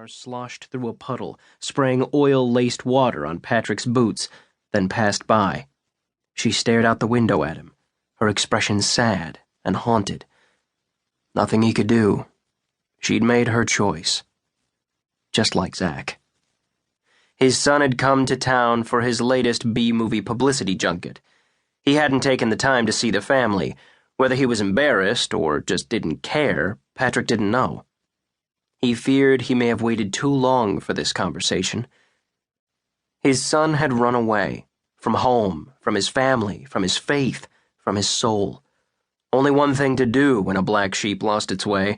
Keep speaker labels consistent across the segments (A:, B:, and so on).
A: car sloshed through a puddle, spraying oil-laced water on Patrick's boots, then passed by. She stared out the window at him, her expression sad and haunted. Nothing he could do. She'd made her choice. Just like Zach. His son had come to town for his latest B-movie publicity junket. He hadn't taken the time to see the family. Whether he was embarrassed or just didn't care, Patrick didn't know. He feared he may have waited too long for this conversation. His son had run away, from home, from his family, from his faith, from his soul. Only one thing to do when a black sheep lost its way,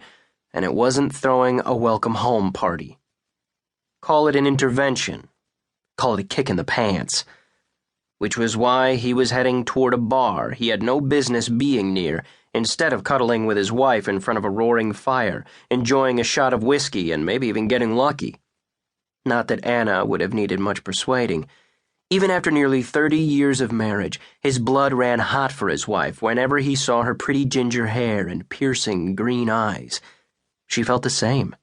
A: and it wasn't throwing a welcome home party. Call it an intervention. Call it a kick in the pants. Which was why he was heading toward a bar he had no business being near, instead of cuddling with his wife in front of a roaring fire, enjoying a shot of whiskey and maybe even getting lucky. Not that Anna would have needed much persuading. Even after nearly 30 years of marriage, his blood ran hot for his wife whenever he saw her pretty ginger hair and piercing green eyes. She felt the same.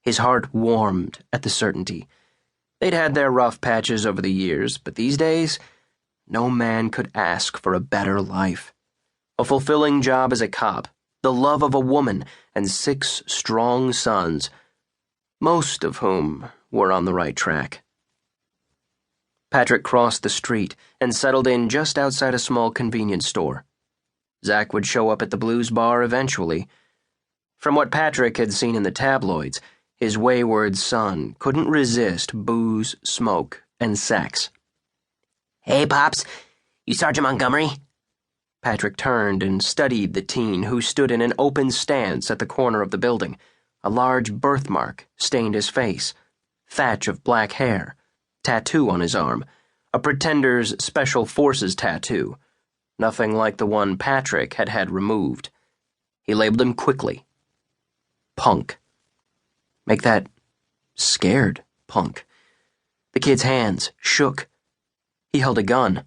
A: His heart warmed at the certainty. They'd had their rough patches over the years, but these days, no man could ask for a better life. A fulfilling job as a cop, the love of a woman, and 6 strong sons, most of whom were on the right track. Patrick crossed the street and settled in just outside a small convenience store. Zach would show up at the Blues Bar eventually. From what Patrick had seen in the tabloids, his wayward son couldn't resist booze, smoke, and sex.
B: "Hey, Pops, you Sergeant Montgomery?"
A: Patrick turned and studied the teen who stood in an open stance at the corner of the building. A large birthmark stained his face, thatch of black hair, tattoo on his arm, a Pretender's Special Forces tattoo, nothing like the one Patrick had had removed. He labeled him quickly. Punk. Make that scared punk. The kid's hands shook. He held a gun.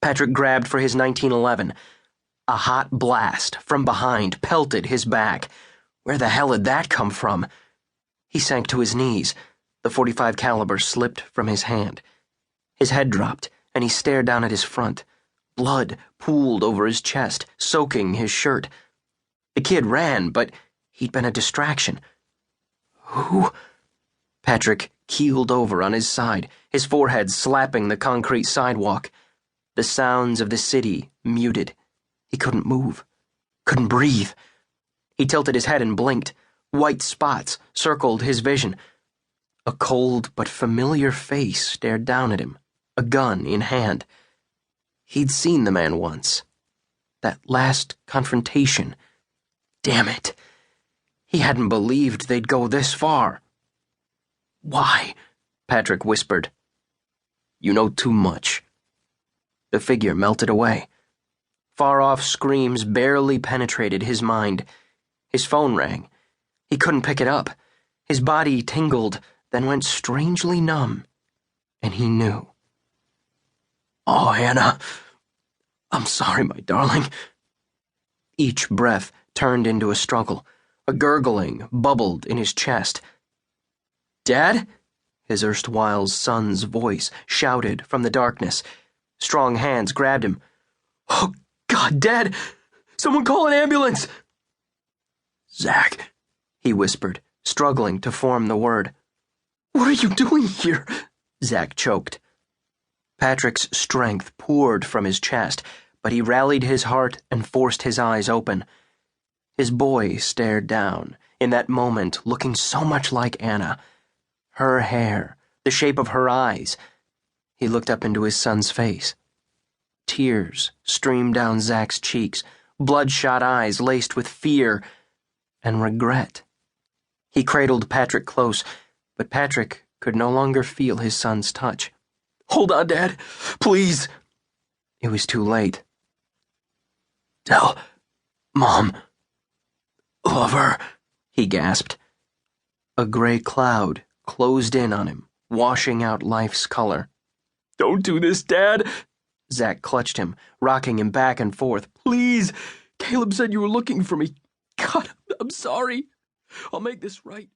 A: Patrick grabbed for his 1911. A hot blast from behind pelted his back. Where the hell had that come from? He sank to his knees. The .45 caliber slipped from his hand. His head dropped, and he stared down at his front. Blood pooled over his chest, soaking his shirt. The kid ran, but he'd been a distraction. Who? Patrick keeled over on his side, his forehead slapping the concrete sidewalk. The sounds of the city muted. He couldn't move, couldn't breathe. He tilted his head and blinked. White spots circled his vision. A cold but familiar face stared down at him, a gun in hand. He'd seen the man once. That last confrontation. Damn it. He hadn't believed they'd go this far. "Why?" Patrick whispered. "You know too much." The figure melted away. Far-off screams barely penetrated his mind. His phone rang. He couldn't pick it up. His body tingled, then went strangely numb. And he knew. "Oh, Anna. I'm sorry, my darling." Each breath turned into a struggle. A gurgling bubbled in his chest. "Dad?" His erstwhile son's voice shouted from the darkness. Strong hands grabbed him. "Oh, God, Dad! Someone call an ambulance!" "Zach," he whispered, struggling to form the word. "What are you doing here?" Zach choked. Patrick's strength poured from his chest, but he rallied his heart and forced his eyes open. His boy stared down, in that moment looking so much like Anna. Her hair, the shape of her eyes. He looked up into his son's face. Tears streamed down Zach's cheeks, bloodshot eyes laced with fear and regret. He cradled Patrick close, but Patrick could no longer feel his son's touch. "Hold on, Dad, please." It was too late. "Tell Mom. Love her," he gasped. A gray cloud closed in on him, washing out life's color. "Don't do this, Dad." Zach clutched him, rocking him back and forth. "Please. Caleb said you were looking for me. God, I'm sorry. I'll make this right."